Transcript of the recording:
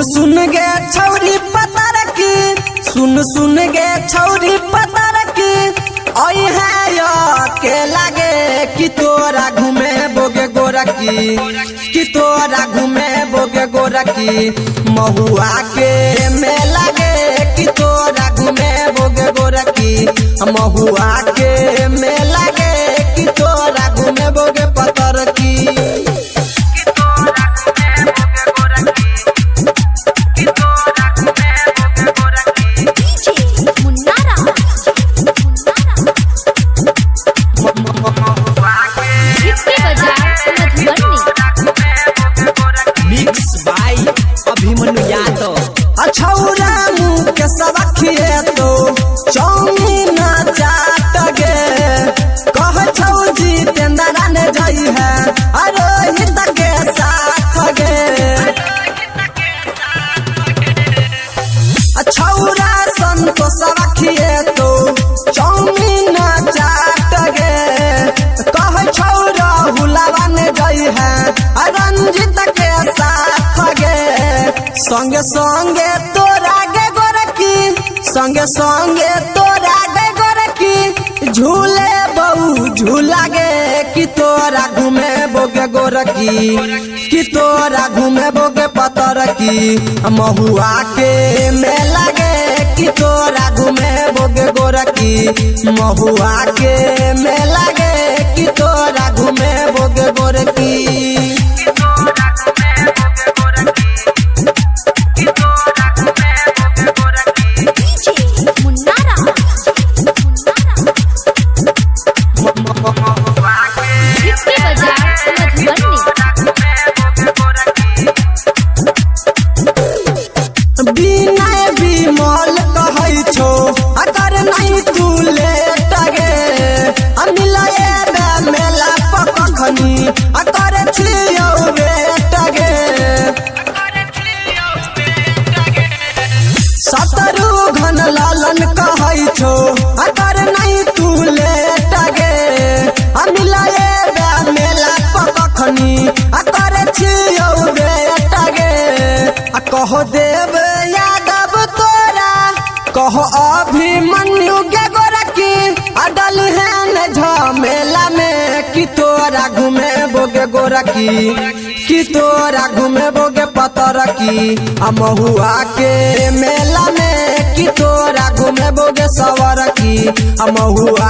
सुन गे छौरी पता रखी, सुन गे छौरी पता रखी, आई है यो के लागे कि तोरा घूमे बोगे गोरकी, कि तोरा घूमे बोगे गोरकी, महुआ के मेला गे कि तोरा घूमे बोगे गोरकी, महुआ के मेला गे कि तोरा घूमे बोगे पतर की। छौरा मुँह के सबखिए तो चौमीन चाट गे, कह छौ जितेंद्र ने जई है रोहित के साथ गे। छौरा संतो सबखिए तो चौमीन चाट गे, कह छौ राहुलवा ने जई है रंजित के साथ गे। संगे संगे तोरा गे गोरकी, संगे संगे तोरा गे गोरकी, झूले बहु झूला गे कि तोरा घूमे बोगे गोरकी, कि तोरा घूमे बोगे पतर की, महुआ के मेला गे कि तोरा घूमे बोगे गोरकी, महुआ के मेला गे कि तोरा घूमे बोगे गोरकी। बिना बिमल कहै छो अगर नहीं तू लेट गे, मिलाए मेला पकखनी अगर छियौ बेट गे। शत्रुघ्न लालन कहै छो अगर नहीं तू लेट गे, मिलाए मेला पकखनी अगर छियौ बेट गे। कहो देव यादव तोरा, कहो अभिमन्यु गे गोरकी, अडल है झमेला में कि तोरा घूमे बोगे गोरकी, कि तोरा घूमे बोगे पतर की, महुआ के मेला में कि तोरा घूमे बोगे सवर की, महुआ